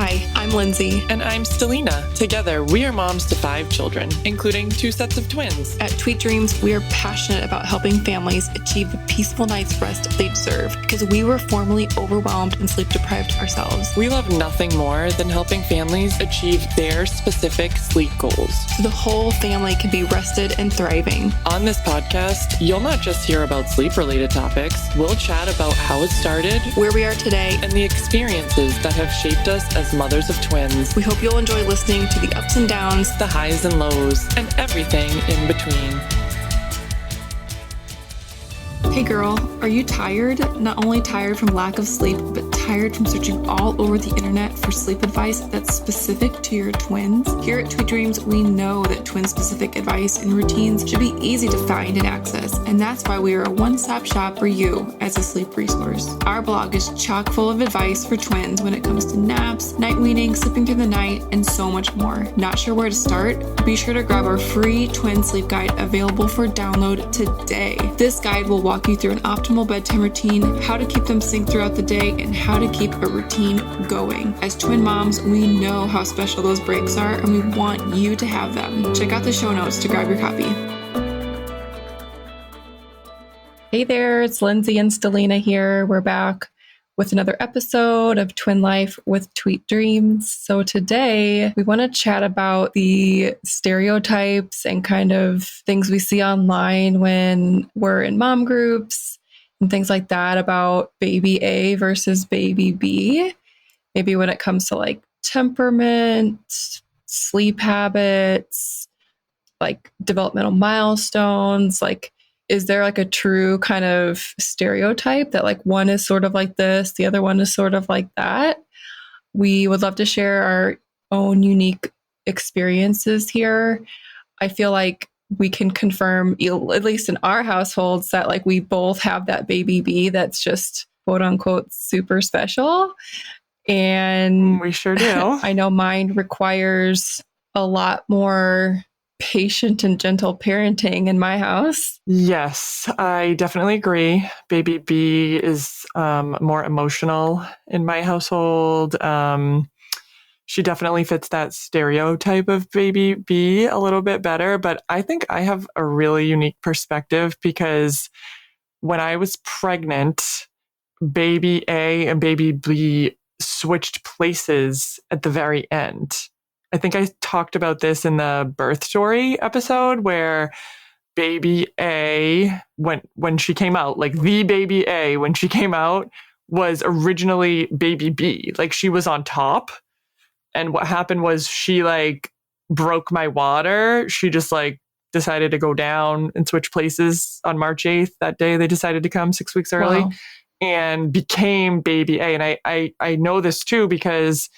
Hi, I'm Lindsay. And I'm Stellina. Together, we are moms to 5 children, including 2 sets of twins. At Tweet Dreams, we are passionate about helping families achieve the peaceful night's rest they deserve because we were formerly overwhelmed and sleep deprived ourselves. We love nothing more than helping families achieve their specific sleep goals, so the whole family can be rested and thriving. On this podcast, you'll not just hear about sleep-related topics. We'll chat about how it started, where we are today, and the experiences that have shaped us as mothers of twins. We hope you'll enjoy listening to the ups and downs, the highs and lows, and everything in between. Hey girl, are you tired? Not only tired from lack of sleep, but tired from searching all over the internet for sleep advice that's specific to your twins? Here at Tweet Dreams, we know that twin-specific advice and routines should be easy to find and access, and that's why we are a one-stop shop for you as a sleep resource. Our blog is chock full of advice for twins when it comes to naps, night weaning, sleeping through the night, and so much more. Not sure where to start? Be sure to grab our free twin sleep guide available for download today. This guide will walk you through an optimal bedtime routine, how to keep them synced throughout the day, and how to keep a routine going. As twin moms, we know how special those breaks are, and we want you to have them. Check out the show notes to grab your copy. Hey there, it's Lindsay and Stellina here. We're back with another episode of Twin Life with Tweet Dreams. So today we want to chat about the stereotypes and kind of things we see online when we're in mom groups and things like that about baby A versus baby B. Maybe when it comes to like temperament, sleep habits, like developmental milestones, like is there like a true kind of stereotype that like one is sort of like this, the other one is sort of like that? We would love to share our own unique experiences here. I feel like we can confirm, at least in our households, that like we both have that baby B that's just quote unquote super special. And we sure do. I know mine requires a lot more patient and gentle parenting in my house. Yes, I definitely agree. Baby B is more emotional in my household. She definitely fits that stereotype of baby B a little bit better, but I think I have a really unique perspective because when I was pregnant, baby A and baby B switched places at the very end. I think I talked about this in the birth story episode where baby A, when she came out, like the baby A, when she came out, was originally baby B. Like she was on top. And what happened was she like broke my water. She just like decided to go down and switch places on March 8th. That day they decided to come 6 weeks early. Wow. And became baby A. And I know this too because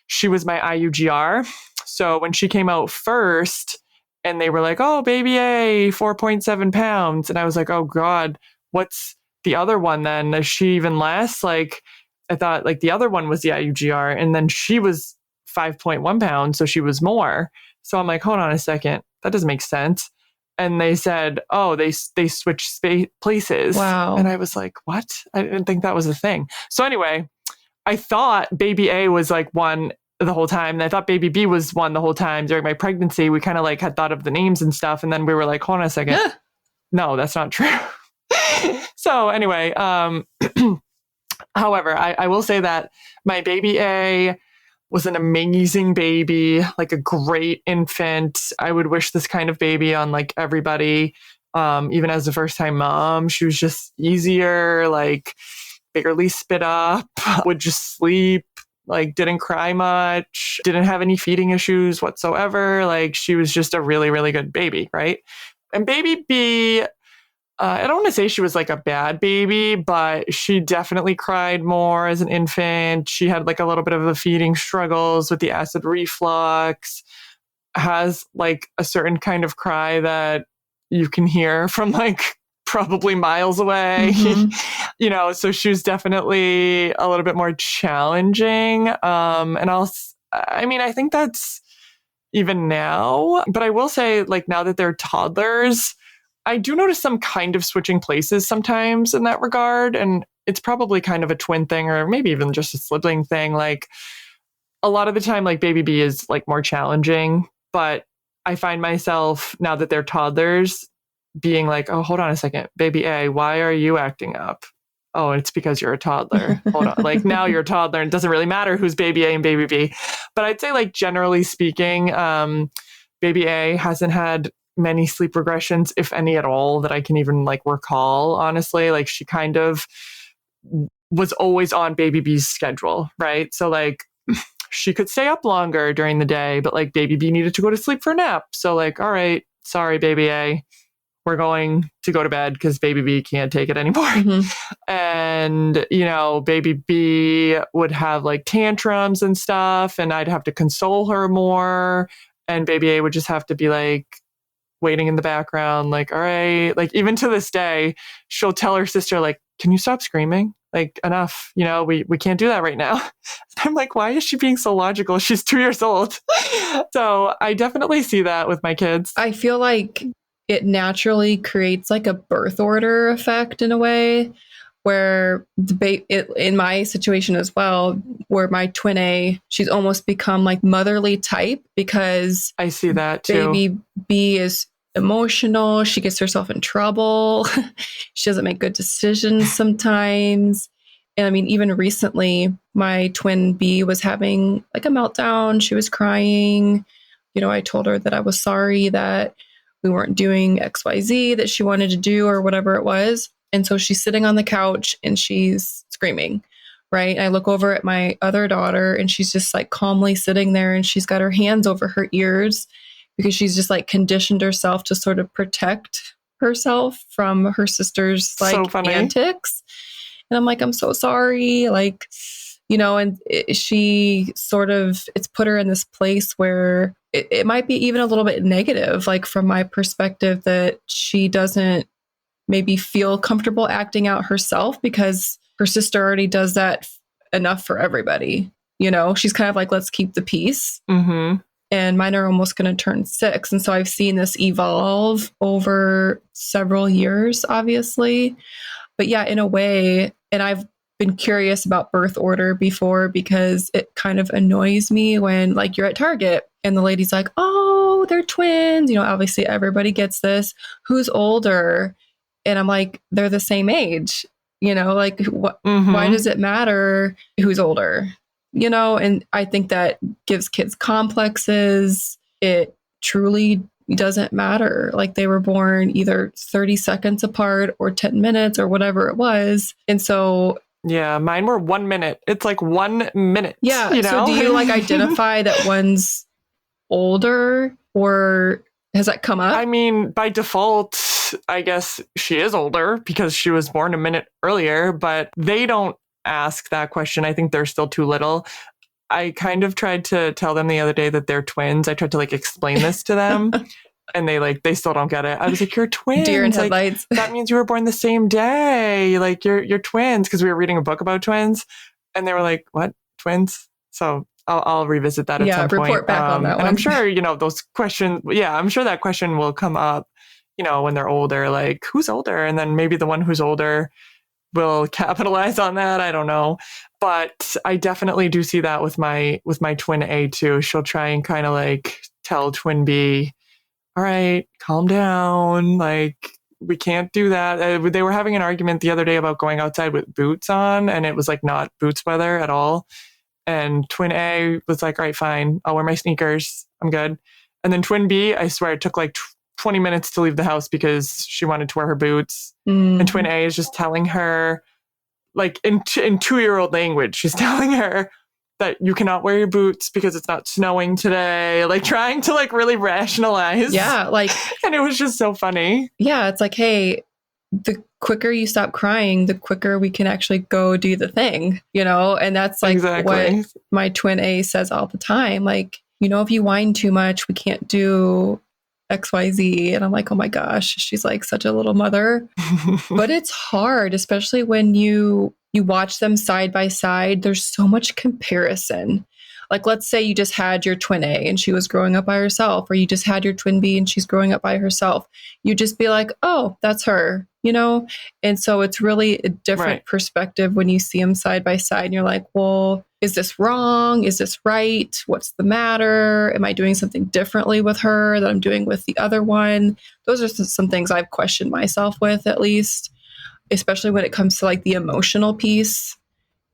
she was my IUGR. So when she came out first and they were like, oh, baby A, 4.7 pounds. And I was like, oh God, what's the other one then? Is she even less? Like, I thought like the other one was the IUGR and then she was 5.1 pounds. So she was more. So I'm like, hold on a second. That doesn't make sense. And they said, oh, they switched places. Wow. And I was like, what? I didn't think that was a thing. So anyway, I thought baby A was like one the whole time. And I thought baby B was one the whole time during my pregnancy. We kind of like had thought of the names and stuff. And then we were like, hold on a second. No, that's not true. So anyway, however, I will say that my baby A was an amazing baby, like a great infant. I would wish this kind of baby on like everybody, even as a first time mom. She was just easier, like barely spit up, would just sleep, like didn't cry much, didn't have any feeding issues whatsoever. Like she was just a really, really good baby, right? And baby B, I don't want to say she was like a bad baby, but she definitely cried more as an infant. She had like a little bit of the feeding struggles with the acid reflux, has like a certain kind of cry that you can hear from like probably miles away, you know, so she was definitely a little bit more challenging. And I think that's even now, but I will say like now that they're toddlers, I do notice some kind of switching places sometimes in that regard. And it's probably kind of a twin thing or maybe even just a sibling thing. Like a lot of the time, like baby B is like more challenging, but I find myself now that they're toddlers being like, oh, hold on a second, baby A, why are you acting up? Oh, it's because you're a toddler. Hold on. Like now you're a toddler and it doesn't really matter who's baby A and baby B. But I'd say like generally speaking, baby A hasn't had many sleep regressions, if any at all, that I can even like recall, honestly. Like she kind of was always on baby B's schedule, right? So like she could stay up longer during the day, but like baby B needed to go to sleep for a nap. So like, all right, sorry, baby A, we're going to go to bed because baby B can't take it anymore. And, you know, baby B would have like tantrums and stuff, and I'd have to console her more. And baby A would just have to be like waiting in the background, like, all right, like even to this day, she'll tell her sister, like, can you stop screaming? Like, enough, you know, we can't do that right now. I'm like, why is she being so logical? She's 2 years old. So I definitely see that with my kids. I feel like it naturally creates like a birth order effect in a way where in my situation as well, where my twin A, she's almost become like motherly type because I see that too. Baby B is emotional. She gets herself in trouble. She doesn't make good decisions sometimes. And I mean, even recently, my twin B was having like a meltdown. She was crying. You know, I told her that I was sorry that we weren't doing XYZ that she wanted to do or whatever it was. And so she's sitting on the couch and she's screaming, right? And I look over at my other daughter and she's just like calmly sitting there and she's got her hands over her ears because she's just like conditioned herself to sort of protect herself from her sister's like antics. And I'm like, I'm so sorry. Like, you know, and she sort of, it's put her in this place where it might be even a little bit negative, like from my perspective, that she doesn't maybe feel comfortable acting out herself because her sister already does that enough for everybody. You know, she's kind of like, let's keep the peace. And mine are almost going to turn 6. And so I've seen this evolve over several years, obviously. But yeah, in a way, and I've been curious about birth order before because it kind of annoys me when like you're at Target and the lady's like, oh, they're twins. You know, obviously everybody gets this. Who's older? And I'm like, they're the same age, you know, like why does it matter who's older? You know, and I think that gives kids complexes. It truly doesn't matter. Like they were born either 30 seconds apart or 10 minutes or whatever it was. And so yeah, mine were 1 minute. It's like 1 minute. Yeah. You know? So do you like identify that one's older or has that come up? I mean, by default, I guess she is older because she was born a minute earlier, but they don't ask that question. I think they're still too little. I kind of tried to tell them the other day that they're twins. I tried to like explain this to them and they still don't get it. I was like, you're twins. Deer in like, headlights. That means you were born the same day. Like you're twins. Cause we were reading a book about twins and they were like, what, twins? So I'll revisit that at some point. Report back on that one. And I'm sure, you know, those questions, I'm sure that question will come up, you know, when they're older, like who's older? And then maybe the one who's older will capitalize on that. I don't know. But I definitely do see that with my twin A too. She'll try and kind of like tell twin B, all right, calm down. Like we can't do that. They were having an argument the other day about going outside with boots on and it was like not boots weather at all. And twin A was like, all right, fine. I'll wear my sneakers. I'm good. And then twin B, I swear it took like 20 minutes to leave the house because she wanted to wear her boots. And twin A is just telling her, like in 2-year-old language, she's telling her that you cannot wear your boots because it's not snowing today. Like trying to like really rationalize. Yeah, like, and it was just so funny. Yeah, it's like, hey, the quicker you stop crying, the quicker we can actually go do the thing, you know? And that's like what my twin A says all the time. Like, you know, if you whine too much, we can't do XYZ. And I'm like, oh my gosh, she's like such a little mother. But it's hard, especially when you watch them side by side. There's so much comparison. Like, let's say you just had your twin A and she was growing up by herself, or you just had your twin B and she's growing up by herself. You just be like, oh, that's her. you know? And so it's really a different Right. perspective when you see them side by side and you're like, well, is this wrong? Is this right? What's the matter? Am I doing something differently with her that I'm doing with the other one? Those are some things I've questioned myself with, at least, especially when it comes to like the emotional piece.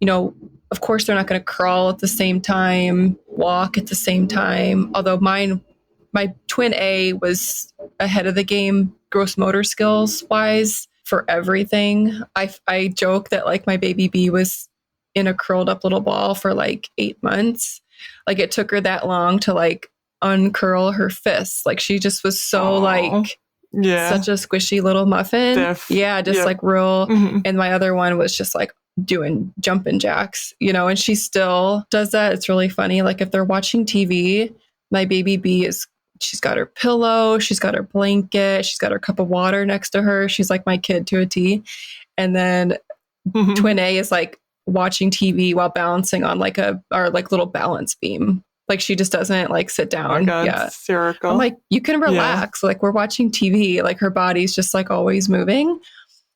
You know, of course, they're not going to crawl at the same time, walk at the same time. Although my twin A was ahead of the game, gross motor skills wise, for everything. I joke that like my baby B was in a curled up little ball for like 8 months. Like it took her that long to like uncurl her fists. Like she just was so like such a squishy little muffin. Stiff. Yeah, just like real. Mm-hmm. And my other one was just like doing jumping jacks, you know, and she still does that. It's really funny. Like if they're watching TV, my baby B she's got her pillow, she's got her blanket, she's got her cup of water next to her. She's like my kid to a T. And then twin A is like watching TV while balancing on like our like little balance beam. Like she just doesn't like sit down. Oh my God, yeah. hysterical. I'm like, you can relax. Yeah. Like we're watching TV. Like her body's just like always moving,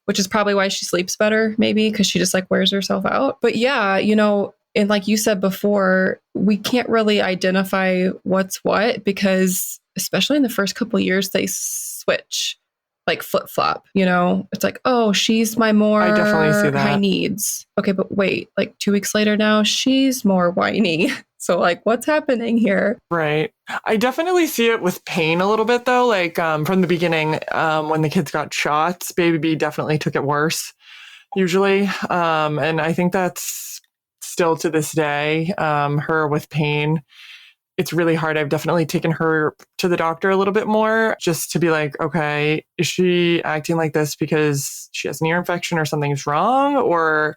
which is probably why she sleeps better, maybe because she just like wears herself out. But yeah, you know, and like you said before, we can't really identify what's what because especially in the first couple of years, they switch like flip flop, you know, it's like, oh, she's my more I definitely see that. high needs. Okay, but wait, like 2 weeks later now, she's more whiny. So like, what's happening here? Right. I definitely see it with pain a little bit though. Like from the beginning, when the kids got shots, baby B definitely took it worse usually. And I think that's still to this day, her with pain. It's really hard. I've definitely taken her to the doctor a little bit more just to be like, okay, is she acting like this because she has an ear infection or something's wrong? Or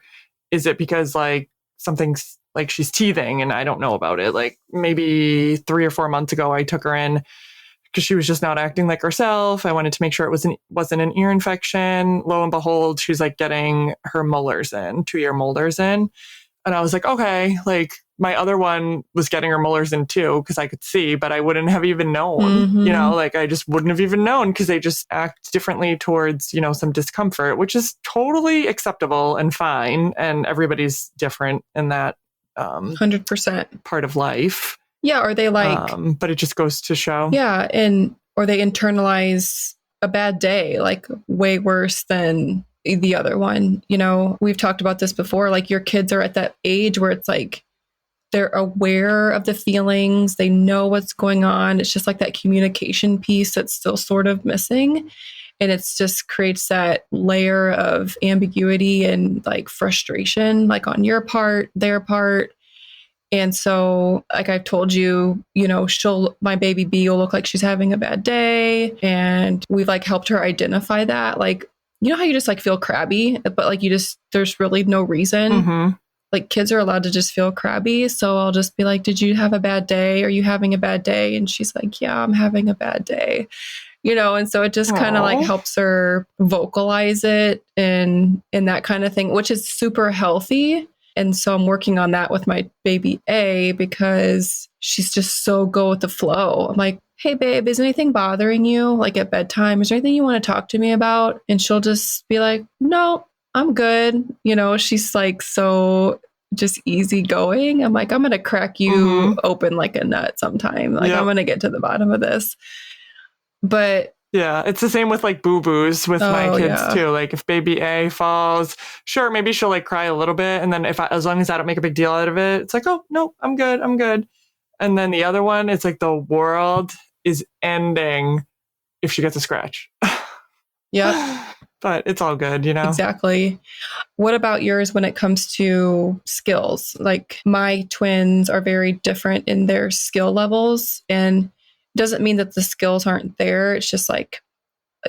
is it because like something's like she's teething and I don't know about it? Like maybe 3 or 4 months ago, I took her in because she was just not acting like herself. I wanted to make sure it wasn't an ear infection. Lo and behold, she's like getting her molars in, 2-year molars in. And I was like, okay, like my other one was getting her molars in too, because I could see, but I wouldn't have even known, you know, like I just wouldn't have even known because they just act differently towards, you know, some discomfort, which is totally acceptable and fine. And everybody's different in that 100% part of life. Yeah. Or they like, but it just goes to show. Yeah. Or they internalize a bad day, like way worse than the other one. You know, we've talked about this before, like your kids are at that age where it's like, they're aware of the feelings. They know what's going on. It's just like that communication piece that's still sort of missing. And it's just creates that layer of ambiguity and like frustration, like on your part, their part. And so, like I've told you, you know, my baby B will look like she's having a bad day. And we've like helped her identify that. Like, you know how you just like feel crabby, but like there's really no reason. Mm-hmm. Like kids are allowed to just feel crabby. So I'll just be like, did you have a bad day? Are you having a bad day? And she's like, yeah, I'm having a bad day. You know, and so it just kind of like helps her vocalize it and that kind of thing, which is super healthy. And so I'm working on that with my baby A because she's just so go with the flow. I'm like, hey, babe, is anything bothering you? Like at bedtime, is there anything you want to talk to me about? And she'll just be like, no, I'm good. You know, she's like so just easygoing. I'm like, I'm going to crack you open like a nut sometime. Like I'm going to get to the bottom of this. But yeah, it's the same with like boo-boos with my kids too. Like if baby A falls, sure, maybe she'll like cry a little bit. And then as long as I don't make a big deal out of it, it's like, oh, no, I'm good. And then the other one, it's like the world is ending if she gets a scratch. Yep. But it's all good, you know? Exactly. What about yours when it comes to skills? Like my twins are very different in their skill levels, and doesn't mean that the skills aren't there. It's just like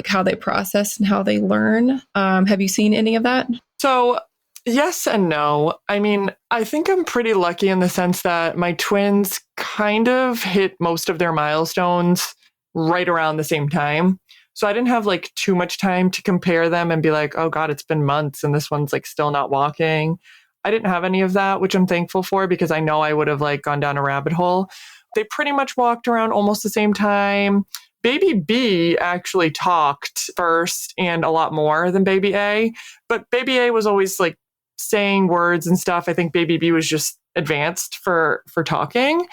how they process and how they learn. Have you seen any of that? So yes and no. I mean, I think I'm pretty lucky in the sense that my twins kind of hit most of their milestones right around the same time. So I didn't have like too much time to compare them and be like, oh God, it's been months and this one's like still not walking. I didn't have any of that, which I'm thankful for because I know I would have like gone down a rabbit hole. They pretty much walked around almost the same time. Baby B actually talked first and a lot more than baby A, but baby A was always like saying words and stuff. I think baby B was just advanced for talking.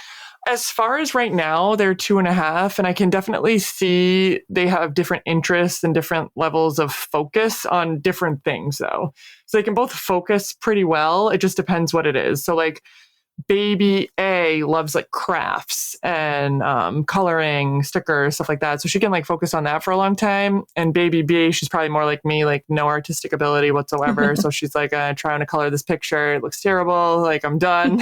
As far as right now, they're 2.5, and I can definitely see they have different interests and different levels of focus on different things, though. So they can both focus pretty well. It just depends what it is. So, like, baby A loves like crafts and coloring, stickers, stuff like that. So she can like focus on that for a long time. And baby B, she's probably more like me, like no artistic ability whatsoever. So she's like, trying to color this picture. It looks terrible. Like I'm done.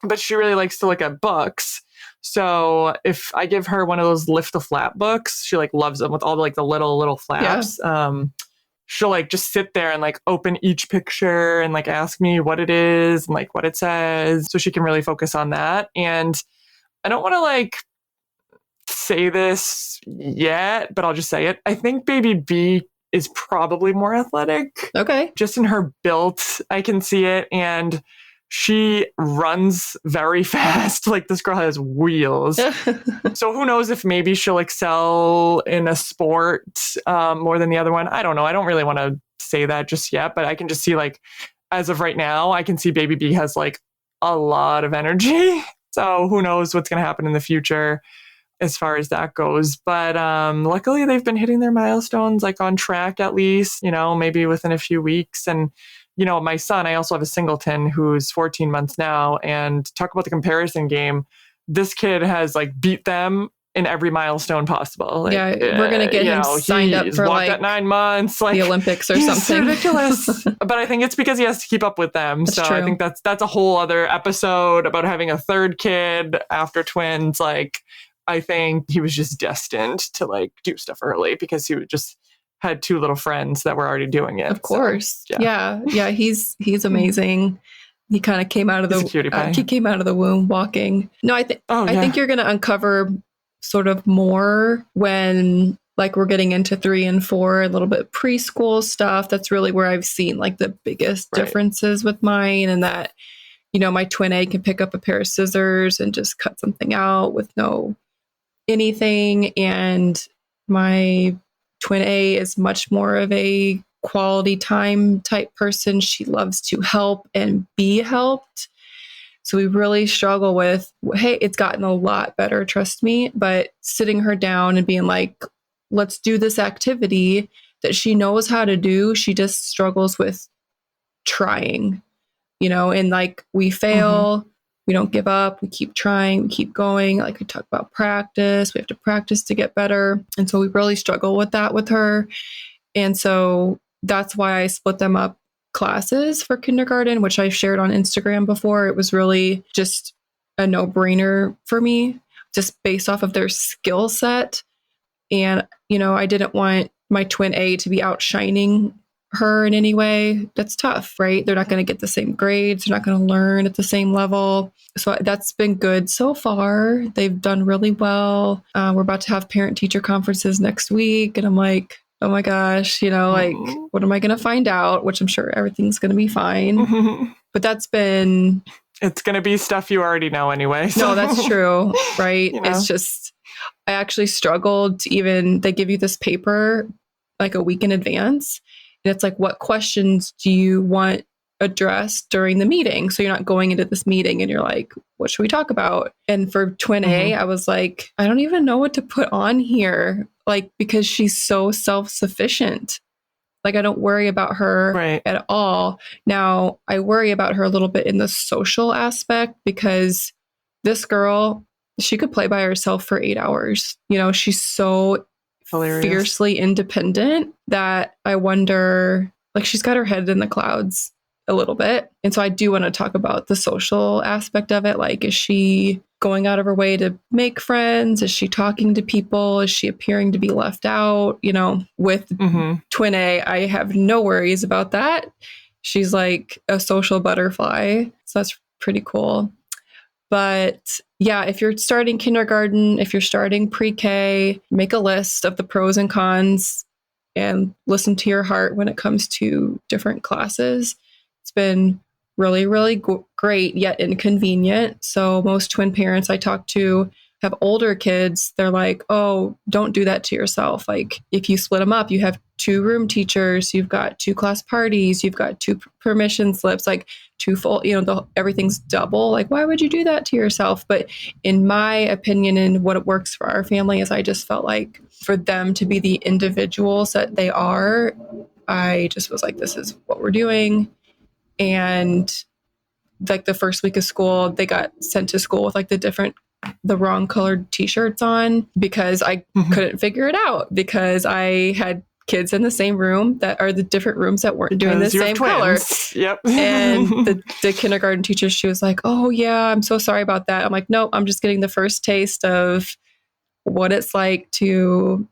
But she really likes to look at books. So if I give her one of those lift the flap books, she like loves them with all the, like the little flaps. Yeah. She'll like just sit there and like open each picture and like ask me what it is and like what it says, so she can really focus on that. And I don't want to like say this yet, but I'll just say it. I think baby B is probably more athletic. Okay. Just in her built, I can see it. And she runs very fast. Like this girl has wheels. So who knows if maybe she'll excel in a sport more than the other one. I don't know. I don't really want to say that just yet, but I can just see like, as of right now, I can see baby B has like a lot of energy. So who knows what's going to happen in the future as far as that goes. But luckily they've been hitting their milestones like on track at least, maybe within a few weeks. And my son, I also have a singleton who's 14 months now, and talk about the comparison game. This kid has like beat them in every milestone possible. Like, yeah, we're going to get him signed up for like at 9 months, like the Olympics or something. Ridiculous. But I think it's because he has to keep up with them. That's true. I think that's a whole other episode about having a third kid after twins. Like, I think he was just destined to like do stuff early because he would just had 2 little friends that were already doing it. Of course. So, yeah. He's amazing. He kind of came out of the womb walking. No, I think you're going to uncover sort of more when like we're getting into 3 and 4, a little bit preschool stuff. That's really where I've seen like the biggest differences with mine, and that, my twin A can pick up a pair of scissors and just cut something out with no anything. And my twin A is much more of a quality time type person. She loves to help and be helped. So we really struggle with, hey, it's gotten a lot better, trust me, but sitting her down and being like, let's do this activity that she knows how to do. She just struggles with trying, and like we fail. Mm-hmm. We don't give up. We keep trying. We keep going. Like we talk about practice. We have to practice to get better. And so we really struggle with that with her. And so that's why I split them up classes for kindergarten, which I've shared on Instagram before. It was really just a no-brainer for me, just based off of their skill set. And, I didn't want my twin A to be outshining her in any way. That's tough, right? They're not going to get the same grades. They're not going to learn at the same level. So that's been good so far. They've done really well. We're about to have parent-teacher conferences next week. And I'm like, oh my gosh, like, what am I going to find out? Which I'm sure everything's going to be fine. Mm-hmm. But that's been... It's going to be stuff you already know anyway. So. No, that's true, right? It's just, I actually struggled to even, they give you this paper like a week in advance. And it's like, what questions do you want addressed during the meeting? So you're not going into this meeting and you're like, what should we talk about? And for twin A, I was like, I don't even know what to put on here. Like, because she's so self-sufficient. Like, I don't worry about her at all. Now, I worry about her a little bit in the social aspect, because this girl, she could play by herself for 8 hours. She's so hilarious, fiercely independent that I wonder, like, she's got her head in the clouds a little bit. And so I do want to talk about the social aspect of it. Like, is she going out of her way to make friends? Is she talking to people? Is she appearing to be left out? With twin A, I have no worries about that. She's like a social butterfly. So that's pretty cool. But yeah, if you're starting kindergarten, if you're starting pre-K, make a list of the pros and cons and listen to your heart when it comes to different classes. It's been really, really great, yet inconvenient. So most twin parents I talk to have older kids, they're like, oh, don't do that to yourself. Like if you split them up, you have 2 room teachers, you've got 2 class parties, you've got 2 permission slips, like 2 full, everything's double. Like, why would you do that to yourself? But in my opinion, and what works for our family is I just felt like for them to be the individuals that they are, I just was like, this is what we're doing. And like the first week of school, they got sent to school with like the wrong colored t-shirts on because I couldn't figure it out because I had kids in the same room that are the different rooms that weren't doing the same color. Yep. And the kindergarten teacher, she was like, oh yeah, I'm so sorry about that. I'm like, no, I'm just getting the first taste of what it's like to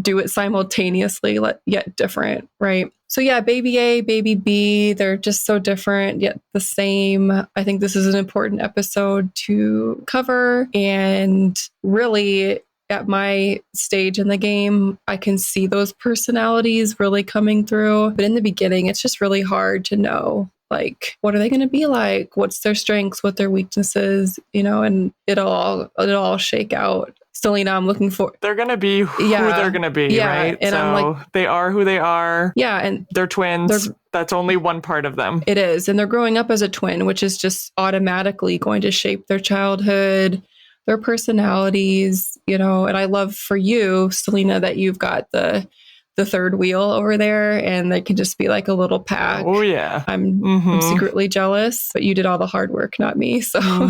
do it simultaneously, yet different, right? So yeah, baby A, baby B, they're just so different, yet the same. I think this is an important episode to cover. And really, at my stage in the game, I can see those personalities really coming through. But in the beginning, it's just really hard to know, like, what are they going to be like? What's their strengths? What their weaknesses? And it'll all shake out. Stellina, I'm looking for. They're going to be who they're going to be, right? And so I'm like, they are who they are. Yeah. And they're twins. That's only one part of them. It is. And they're growing up as a twin, which is just automatically going to shape their childhood, their personalities, and I love for you, Stellina, that you've got the third wheel over there and they can just be like a little pack. Oh yeah. I'm secretly jealous, but you did all the hard work, not me. So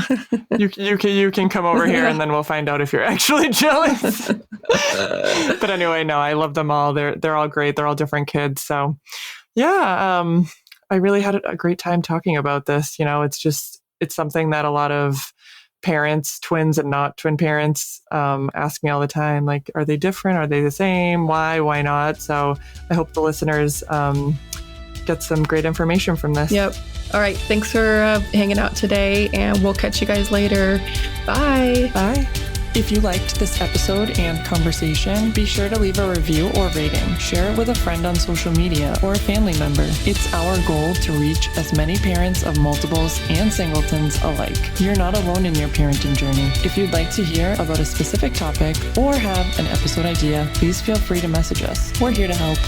you can come over here and then we'll find out if you're actually jealous. But anyway, no, I love them all. They're all great. They're all different kids. So yeah, I really had a great time talking about this. It's something that a lot of parents, twins and not twin parents, ask me all the time, like, are they different? Are they the same? Why not? So I hope the listeners get some great information from this. Yep. All right. Thanks for hanging out today, and we'll catch you guys later. Bye. Bye. If you liked this episode and conversation, be sure to leave a review or rating. Share it with a friend on social media or a family member. It's our goal to reach as many parents of multiples and singletons alike. You're not alone in your parenting journey. If you'd like to hear about a specific topic or have an episode idea, please feel free to message us. We're here to help.